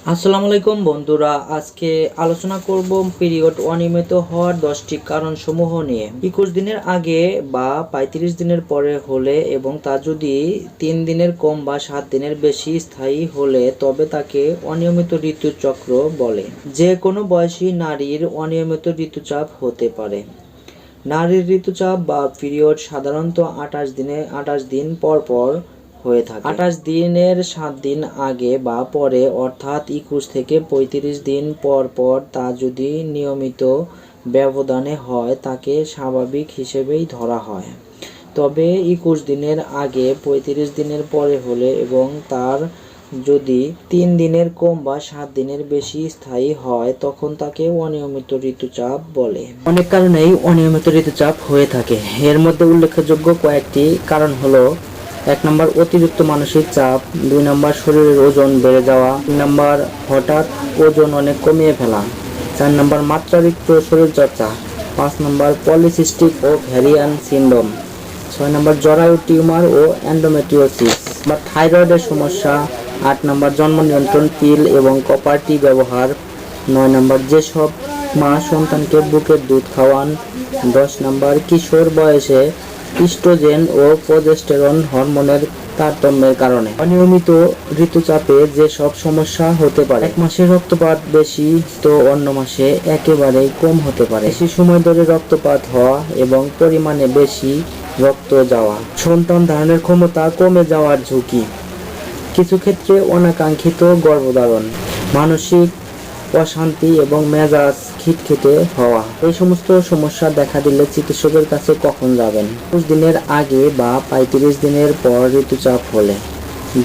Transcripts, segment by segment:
আসসালামু আলাইকুম বন্ধুরা, আজকে আলোচনা করব পিরিয়ড অনিয়মিত হওয়ার 10টি কারণসমূহ নিয়ে। 21 দিনের আগে বা 35 দিনের পরে হলে এবং তা যদি 3 দিনের কম বা 7 দিনের বেশি স্থায়ী হলে তবে তাকে অনিয়মিত ঋতুচক্র বলে। যে কোনো বয়সী নারীর অনিয়মিত ঋতুচাপ হতে পারে। নারীর ঋতুচাপ বা পিরিয়ড সাধারণত 28 দিন পর পর হয়ে থাকে। 28 দিনের 7 দিন আগে বা পরে অর্থাৎ 21 থেকে 35 দিন পর পর তা যদি নিয়মিত ব্যবধানে হয় তাকে স্বাভাবিক হিসেবেই ধরা হয়। তবে 21 দিনের আগে 35 দিনের পরে হলে এবং তার যদি 3 দিনের কম বা 7 দিনের বেশি স্থায়ী হয় তখন তাকে অনিয়মিত ঋতুচাপ বলে। অনেক কারণেই অনিয়মিত ঋতুচাপ হয়ে থাকে। এর মধ্যে উল্লেখযোগ্য কয়েকটি কারণ হলো: 1 নম্বর অতিরিক্ত মানসিক চাপ, 2 নম্বর শরীরের ওজন বেড়ে যাওয়া, 3 নম্বর হঠাৎ ওজন অনেক কমিয়ে ফেলা, 4 নম্বর মাত্রাতিরিক্ত শরীরচর্চা, 5 নম্বর পলিসিস্টিক ওভারিয়ান সিনড্রোম, 6 নম্বর জরায়ু টিউমার ও এন্ডোমেট্রিওসিস বা থাইরয়েডের সমস্যা, 8 নম্বর জন্ম নিয়ন্ত্রণ পিল এবং কপার টি ব্যবহার, 9 নম্বর যেসব মা সন্তানকে বুকের দুধ খাওয়ান, 10 নম্বর কিশোর বয়সে ইস্ট্রোজেন ও প্রোজেস্টেরন হরমোনের তারতম্যের কারণে। অনিয়মিত ঋতুচাপে যেসব সমস্যা হতে পারে: এক মাসে রক্তপাত বেশি তো অন্য মাসে একেবারেই কম হতে পারে, বেশি সময় ধরে রক্তপাত হওয়া এবং পরিমাণে বেশি রক্ত যাওয়া, সন্তান ধারণের ক্ষমতা কমে যাওয়ার ঝুঁকি, কিছু ক্ষেত্রে অনাকাঙ্ক্ষিত গর্ভধারণ, মানসিক অশান্তি এবং মেজাজ খিটখিটে হওয়া। এই সমস্ত সমস্যা দেখা দিলে চিকিৎসকের কাছে কখন যাবেন? 21 দিনের আগে বা 35 দিনের পর ঋতুচাপ হলে।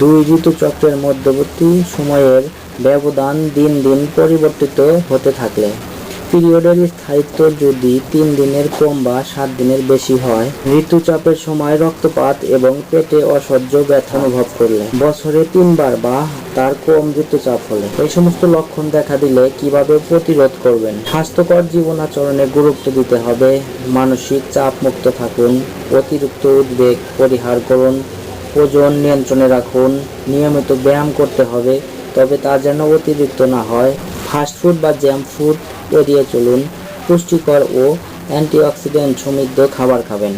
2 ঋতুচক্রের মধ্যবর্তী সময়ের ব্যবধান দিন দিন পরিবর্তিত হতে থাকলে, পিরিয়ডের স্থায়িত্ব যদি 3 দিনের কম বা 7 দিনের বেশি হয়, ঋতুচাপের সময় রক্তপাত এবং পেটে অসহ্য ব্যথা অনুভব করলে, বছরে 3 বার বা তার কম ঋতুচাপ হলে। এই সমস্ত লক্ষণ দেখা দিলে কিভাবে প্রতিরোধ করবেন? স্বাস্থ্যকর জীবনাচরণে গুরুত্ব দিতে হবে, মানসিক চাপ মুক্ত থাকুন, অতিরিক্ত উদ্বেগ পরিহার করুন, ওজন নিয়ন্ত্রণে রাখুন, নিয়মিত ব্যায়াম করতে হবে, তবে তা যেন অতিরিক্ত না হয়, ফাস্টফুড বা জাঙ্ক ফুড এড়িয়ে চলুন, পুষ্টিকর ও অ্যান্টিঅক্সিডেন্ট সমৃদ্ধ খাবার খাবেন।